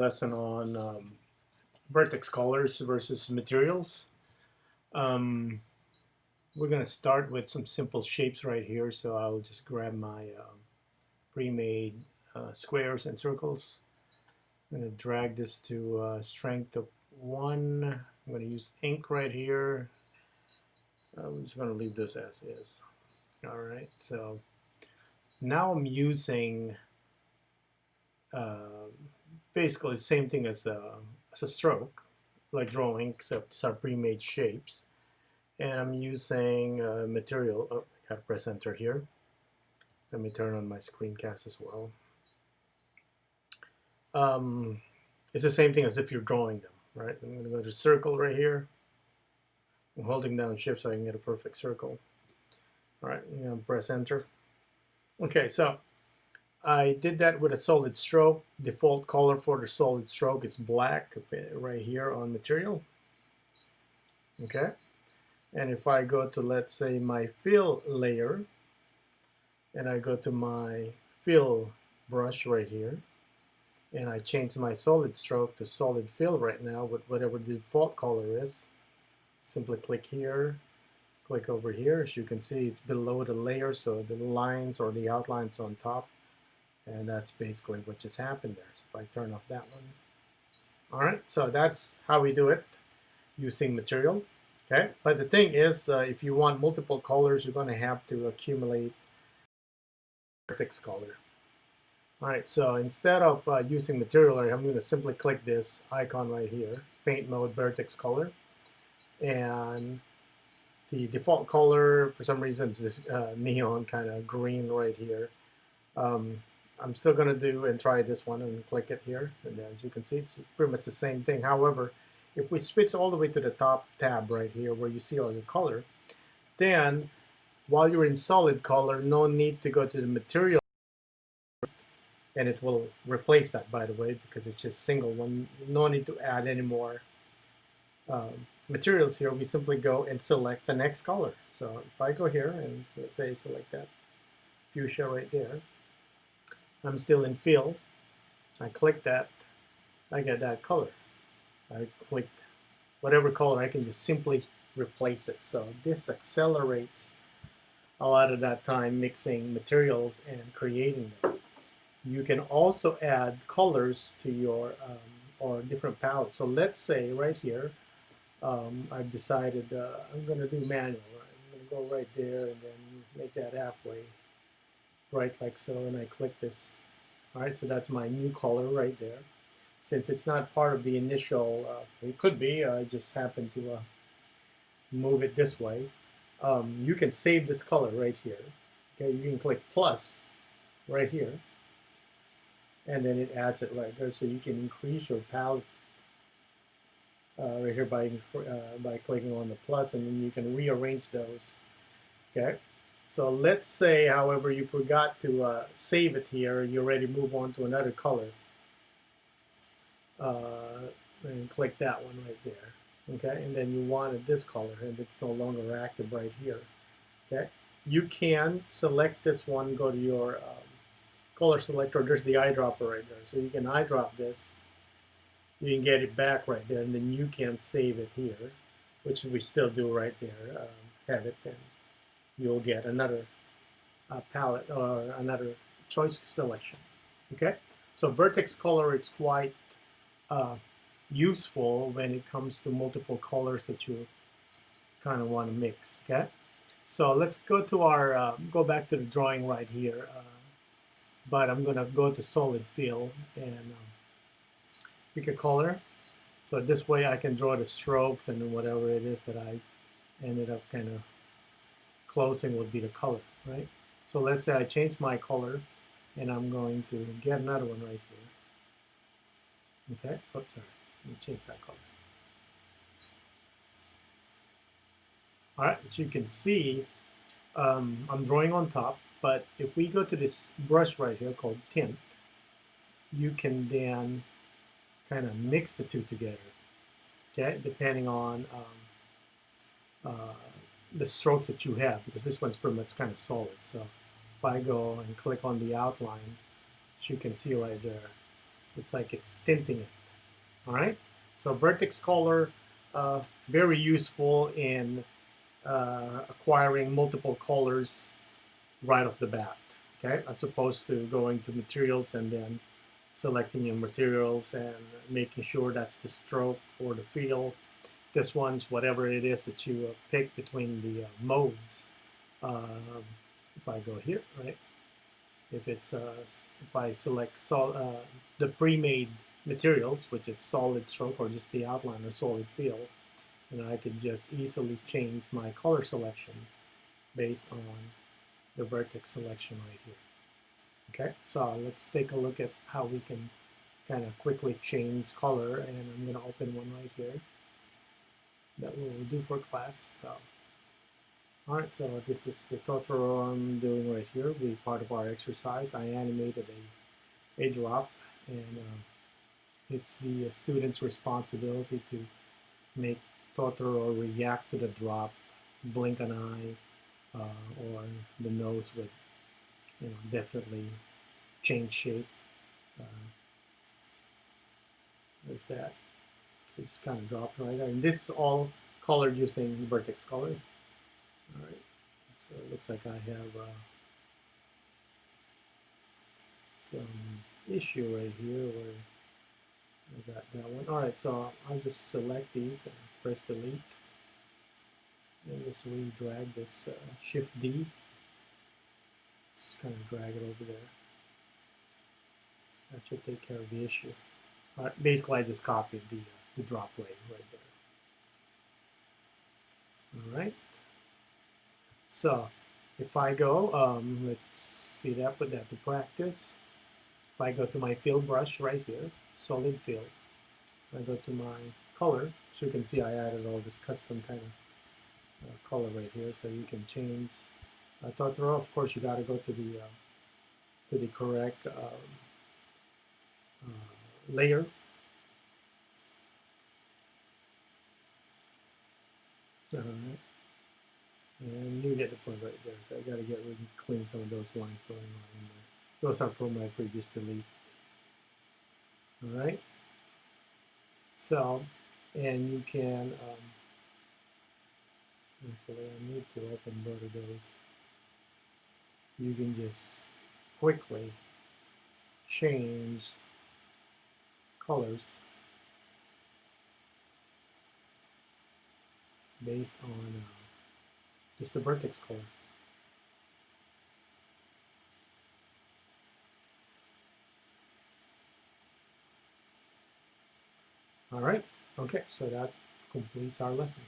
Lesson on vertex colors versus materials. Um, we're going to start with some simple shapes right here. So I'll just grab my pre-made squares and circles. I'm going to drag this to strength of 1. I'm going to use ink right here. I'm just going to leave this as is. All right, so now I'm using basically the same thing as a stroke, like drawing, except these are pre-made shapes. And I'm using material. Oh, I gotta press enter here. Let me turn on my screencast as well. It's the same thing as if you're drawing them, right? I'm gonna go to circle right here. I'm holding down shift so I can get a perfect circle. All right, I'm gonna press enter. Okay, so I did that with a solid stroke. Default color for the solid stroke is black right here on material. Okay, and if I go to, let's say, my fill layer, and I go to my fill brush right here, and I change my solid stroke to solid fill right now with whatever the default color is. Simply click here, click over here. As you can see, it's below the layer, so the lines or the outlines on top. And that's basically what just happened there. So if I turn off that one. All right, so that's how we do it using material. Okay, but the thing is, if you want multiple colors, you're going to have to accumulate vertex color. All right, so instead of using material, I'm going to simply click this icon right here, paint mode vertex color. And the default color, for some reason, is this neon kind of green right here. I'm still going to do and try this one and click it here. And as you can see, it's pretty much the same thing. However, if we switch all the way to the top tab right here where you see all your color, then while you're in solid color, no need to go to the material, and it will replace that, by the way, because it's just single one. No need to add any more materials here. We simply go and select the next color. So if I go here and let's say select that fuchsia right there, I'm still in fill. I click that, I get that color. I click whatever color, I can just simply replace it. So this accelerates a lot of that time mixing materials and creating them. You can also add colors to your or different palettes. So let's say right here, I've decided I'm going to do manual. I'm going to go right there and then make that halfway, right like so, and I click this. All right, so that's my new color right there. Since it's not part of the initial, it could be, I just happen to move it this way. You can save this color right here. Okay, you can click plus right here, and then it adds it right there. So you can increase your palette right here by clicking on the plus, and then you can rearrange those. Okay. So let's say, however, you forgot to save it here, and you're ready to move on to another color. And click that one right there. Okay, and then you wanted this color, and it's no longer active right here. Okay, you can select this one, go to your color selector. There's the eyedropper right there, so you can eyedrop this. You can get it back right there, and then you can save it here, which we still do right there. Have it then. You'll get another palette or another choice selection. Okay, so vertex color is quite useful when it comes to multiple colors that you kind of want to mix. Okay, so let's go to our go back to the drawing right here, but I'm gonna go to solid fill and pick a color. So this way I can draw the strokes and then whatever it is that I ended up kind of closing would be the color, right? So let's say I change my color, and I'm going to get another one right here. Okay, oops, sorry, let me change that color. All right, as you can see, I'm drawing on top, but if we go to this brush right here called Tint, you can then kind of mix the two together, okay, depending on the strokes that you have, because this one's pretty much kind of solid. So if I go and click on the outline, as you can see right there, It's like it's tinting it. All right. So Vertex Color, very useful in acquiring multiple colors right off the bat. Okay, as opposed to going to materials and then selecting your materials and making sure that's the stroke or the feel. This one's whatever it is that you pick between the modes. If I go here, right? If I select the pre-made materials, which is solid stroke or just the outline or solid fill, and I could just easily change my color selection based on the vertex selection right here. Okay, so let's take a look at how we can kind of quickly change color, and I'm going to open one right here that we'll do for class. So, all right, so this is the tutorial I'm doing right here. We part of our exercise. I animated a drop, and it's the student's responsibility to make Totoro react to the drop, blink an eye, or the nose would, definitely change shape. There's that. We just kind of drop right there. And this is all colored using Vertex Color. All right. So it looks like I have some issue right here where I got that one. All right, so I'll just select these and press delete. And just re-drag this Shift D. Just kind of drag it over there. That should take care of the issue. All right, basically, I just copied the drop layer right there. All right. So if I go, let's see that, put that to practice. If I go to my fill brush right here, solid fill, I go to my color, so you can see I added all this custom kind of color right here, so you can change Totoro. Of course, you got to go to the correct layer. All right. And you get the point right there. So I got to get rid and clean some of those lines going on in there. Those are from my previous delete. All right. So, and you can, actually I need to open both of those. You can just quickly change colors based on just the vertex color. All right, okay, so that completes our lesson.